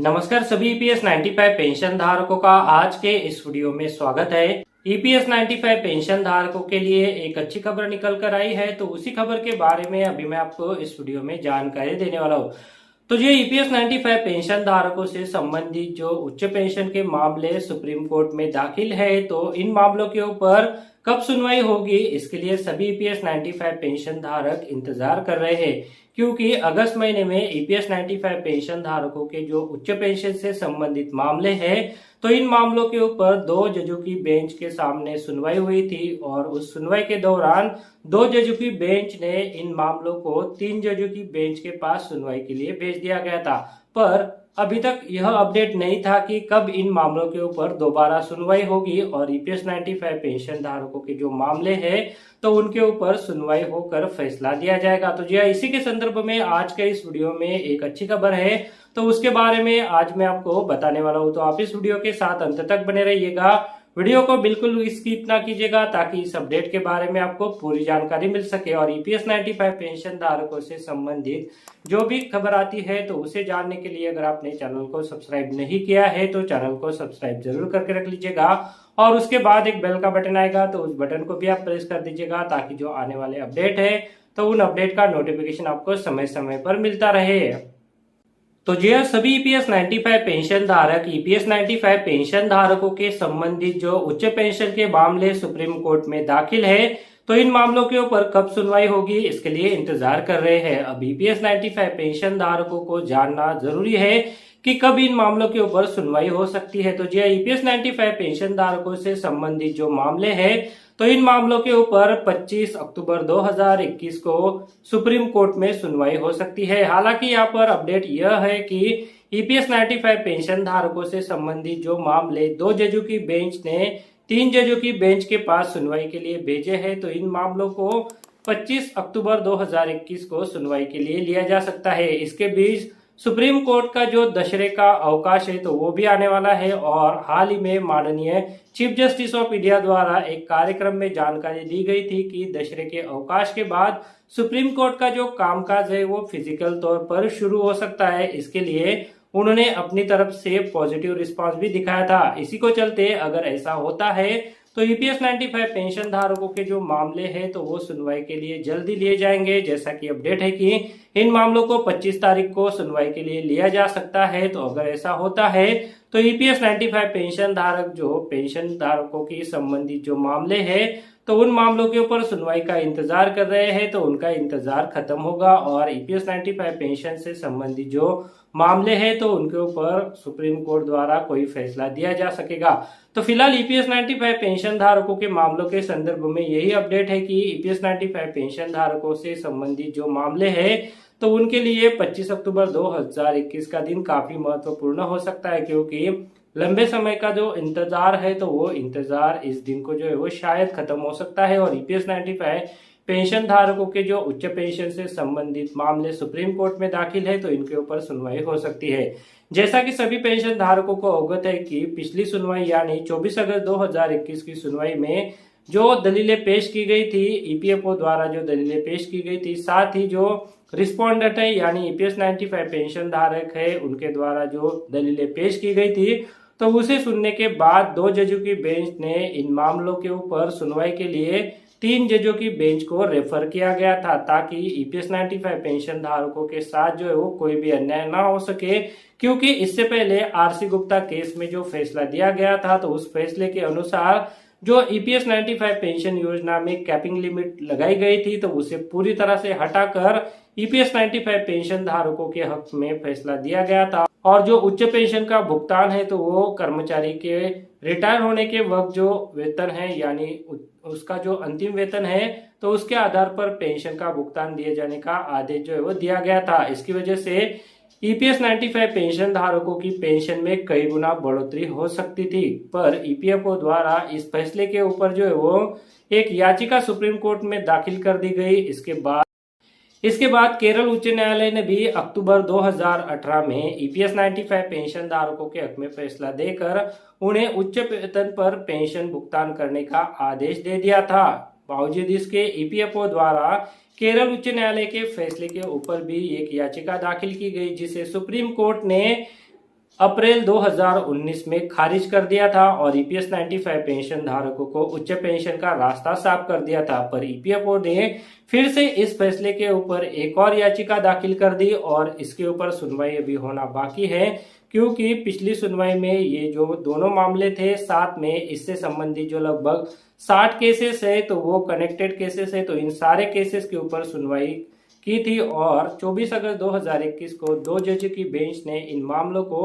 नमस्कार सभी EPS 95 pension धारकों का आज के इस वीडियो में स्वागत है। ईपीएस 95 पेंशन धारकों के लिए एक अच्छी खबर निकल कर आई है, तो उसी खबर के बारे में अभी मैं आपको इस वीडियो में जानकारी देने वाला हूँ। तो ये ईपीएस 95 पेंशन धारकों से संबंधित जो उच्च पेंशन के मामले सुप्रीम कोर्ट में दाखिल है, तो इन मामलों के ऊपर कब सुनवाई होगी, इसके लिए सभी ईपीएस 95 पेंशन धारक इंतजार कर रहे हैं, क्योंकि अगस्त महीने में ईपीएस 95 पेंशन धारकों के जो उच्च पेंशन से संबंधित मामले हैं, तो इन मामलों के ऊपर 2 जजों की बेंच के सामने सुनवाई हुई थी और उस सुनवाई के दौरान 2 जजों की बेंच ने इन मामलों को 3 जजों की बेंच के पास सुनवाई के लिए भेज दिया गया था। पर अभी तक यह अपडेट नहीं था कि कब इन मामलों के ऊपर दोबारा सुनवाई होगी और ईपीएस 95 पेंशन धारकों के जो मामले हैं, तो उनके ऊपर सुनवाई होकर फैसला दिया जाएगा। तो जी इसी के संदर्भ में आज के इस वीडियो में एक अच्छी खबर है, तो उसके बारे में आज मैं आपको बताने वाला हूं। तो आप इस वीडियो के साथ अंत तक बने रहिएगा, वीडियो को बिल्कुल स्किप ना कीजिएगा, ताकि इस अपडेट के बारे में आपको पूरी जानकारी मिल सके और ईपीएस 95 पेंशन धारकों से संबंधित जो भी खबर आती है, तो उसे जानने के लिए अगर आपने चैनल को सब्सक्राइब नहीं किया है तो चैनल को सब्सक्राइब जरूर करके रख लीजिएगा और उसके बाद एक बेल का बटन आएगा, तो उस बटन को भी आप प्रेस कर दीजिएगा, ताकि जो आने वाले अपडेट है तो उन अपडेट का नोटिफिकेशन आपको समय समय पर मिलता रहे। तो जी सभी ईपीएस 95 पेंशन धारक ईपीएस 95 पेंशन धारकों के संबंधित जो उच्च पेंशन के मामले सुप्रीम कोर्ट में दाखिल है, तो इन मामलों के ऊपर कब सुनवाई होगी इसके लिए इंतजार कर रहे हैं। अब ईपीएस 95 पेंशन धारकों को जानना जरूरी है कि कब इन मामलों के ऊपर सुनवाई हो सकती है। तो जी ईपीएस 95 पेंशन धारकों से संबंधित जो मामले हैं, तो इन मामलों के ऊपर 25 अक्टूबर 2021 को सुप्रीम कोर्ट में सुनवाई हो सकती है। हालांकि यहाँ पर अपडेट यह है कि ईपीएस 95 पेंशन धारकों से संबंधित जो मामले 2 जजों की बेंच ने 3 जजों की बेंच के पास सुनवाई के लिए भेजे हैं, तो इन मामलों को 25 अक्टूबर 2021 को सुनवाई के लिए लिया जा सकता है। इसके बीच सुप्रीम कोर्ट का जो दशहरे का अवकाश है, तो वो भी आने वाला है और हाल ही में माननीय चीफ जस्टिस ऑफ इंडिया द्वारा एक कार्यक्रम में जानकारी दी गई थी कि दशहरे के अवकाश के बाद सुप्रीम कोर्ट का जो कामकाज है वो फिजिकल तौर पर शुरू हो सकता है। इसके लिए उन्होंने अपनी तरफ से पॉजिटिव रिस्पांस भी दिखाया था। इसी को चलते अगर ऐसा होता है तो ईपीएस 95 पेंशन धारकों के जो मामले हैं, तो वो सुनवाई के लिए जल्दी लिए जाएंगे। जैसा कि अपडेट है कि इन मामलों को 25 तारीख को सुनवाई के लिए लिया जा सकता है। तो अगर ऐसा होता है तो ईपीएस 95 पेंशन धारक जो पेंशन धारकों की संबंधित जो मामले हैं, तो उन मामलों के ऊपर सुनवाई का इंतजार कर रहे हैं, तो उनका इंतजार खत्म होगा और ईपीएस 95 पेंशन से संबंधित जो मामले हैं, तो उनके ऊपर सुप्रीम कोर्ट द्वारा कोई फैसला दिया जा सकेगा। तो फिलहाल ईपीएस 95 पेंशन धारकों के मामलों के संदर्भ में यही अपडेट है कि ईपीएस 95 पेंशन धारकों से संबंधित जो मामले हैं, तो उनके लिए 25 अक्टूबर 2021 का दिन काफी महत्वपूर्ण हो सकता है, क्योंकि लंबे समय का जो इंतजार है, तो वो इंतजार इस दिन को जो है वो शायद खत्म हो सकता है और ईपीएस 95 पेंशन धारकों के जो उच्च पेंशन से संबंधित मामले सुप्रीम कोर्ट में दाखिल है, तो इनके ऊपर सुनवाई हो सकती है। जैसा कि सभी पेंशन धारकों को अवगत है कि पिछली सुनवाई यानी 24 अगस्त 2021 की सुनवाई में जो दलीलें पेश की गई थी, ईपीएफओ द्वारा जो दलीलें पेश की गई थी, साथ ही जो रिस्पोंडेंट है यानी ईपीएस 95 पेंशन धारक है, उनके द्वारा जो दलीलें पेश की गई थी, तो उसे सुनने के बाद 2 जजों की बेंच ने इन मामलों के ऊपर सुनवाई के लिए 3 जजों की बेंच को रेफर किया गया था, ताकि ईपीएस 95 पेंशन धारकों के साथ जो है वो कोई भी अन्याय ना हो सके। क्योंकि इससे पहले आरसी गुप्ता केस में जो फैसला दिया गया था, तो उस फैसले के अनुसार जो ईपीएस 95 पेंशन योजना में कैपिंग लिमिट लगाई गई थी, तो उसे पूरी तरह से हटाकर ईपीएस 95 पेंशन धारकों के हक में फैसला दिया गया था और जो उच्च पेंशन का भुगतान है, तो वो कर्मचारी के रिटायर होने के वक्त जो वेतन है यानी उसका जो अंतिम वेतन है, तो उसके आधार पर पेंशन का भुगतान दिए जाने का आदेश जो है वो दिया गया था। इसकी वजह से ईपीएस 95 पेंशन धारकों की पेंशन में कई गुना बढ़ोतरी हो सकती थी, पर ईपीएफओ द्वारा इस फैसले के ऊपर जो है वो एक याचिका सुप्रीम कोर्ट में दाखिल कर दी गई। इसके बाद केरल उच्च न्यायालय ने भी अक्टूबर 2018 में ईपीएस 95 पेंशन धारकों के हक में फैसला देकर उन्हें उच्च वेतन पर पेंशन भुगतान करने का आदेश दे दिया था। बावजूद इसके ईपीएफओ द्वारा केरल उच्च न्यायालय के फैसले के ऊपर भी एक याचिका दाखिल की गई, जिसे सुप्रीम कोर्ट ने अप्रैल 2019 में खारिज कर दिया था और ईपीएस 95 पेंशन धारकों को उच्च पेंशन का रास्ता साफ कर दिया था। पर ईपीएफओ ने फिर से इस फैसले के ऊपर एक और याचिका दाखिल कर दी और इसके ऊपर सुनवाई अभी होना बाकी है, क्योंकि पिछली सुनवाई में ये जो दोनों मामले थे साथ में इससे संबंधित जो लगभग 60 केसेस है तो वो कनेक्टेड केसेस है, तो इन सारे केसेस के ऊपर सुनवाई की थी और 24 अगस्त 2021 को 2 जजों की बेंच ने इन मामलों को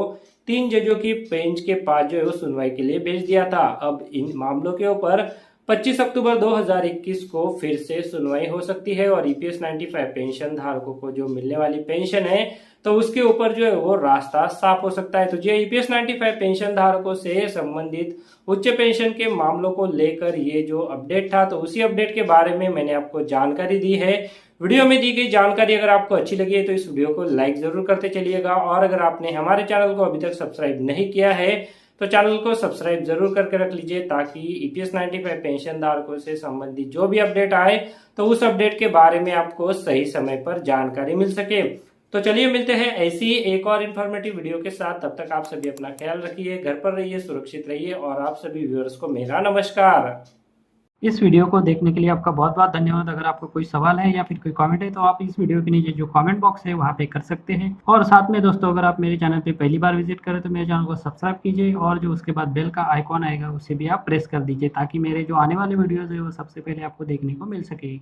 3 जजों की बेंच के पास जो है वो सुनवाई के लिए भेज दिया था। अब इन मामलों के ऊपर 25 अक्टूबर 2021 को फिर से सुनवाई हो सकती है और ईपीएस 95 पेंशन धारकों को जो मिलने वाली पेंशन है तो उसके ऊपर जो है वो रास्ता साफ हो सकता है। तो जो ईपीएस 95 पेंशन धारकों से संबंधित उच्च पेंशन के मामलों को लेकर ये जो अपडेट था तो उसी अपडेट के बारे में मैंने आपको जानकारी दी है। वीडियो में दी गई जानकारी अगर आपको अच्छी लगी है तो इस वीडियो को लाइक जरूर करते चलिएगा और अगर आपने हमारे चैनल को अभी तक सब्सक्राइब नहीं किया है तो चैनल को सब्सक्राइब जरूर करके रख लीजिए, ताकि ईपीएस 95 पेंशन धारकों से संबंधित जो भी अपडेट आए तो उस अपडेट के बारे में आपको सही समय पर जानकारी मिल सके। तो चलिए मिलते हैं ऐसी एक और इन्फॉर्मेटिव वीडियो के साथ। तब तक आप सभी अपना ख्याल रखिए, घर पर रहिए, सुरक्षित रहिए और आप सभी व्यूअर्स को मेरा नमस्कार। इस वीडियो को देखने के लिए आपका बहुत बहुत धन्यवाद। अगर आपको कोई सवाल है या फिर कोई कमेंट है तो आप इस वीडियो के नीचे जो कमेंट बॉक्स है वहाँ पे कर सकते हैं। और साथ में दोस्तों, अगर आप मेरे चैनल पे पहली बार विजिट करें तो मेरे चैनल को सब्सक्राइब कीजिए और जो उसके बाद बेल का आइकॉन आएगा उसे भी आप प्रेस कर दीजिए, ताकि मेरे जो आने वाले वीडियोज़ है वो सबसे पहले आपको देखने को मिल सके।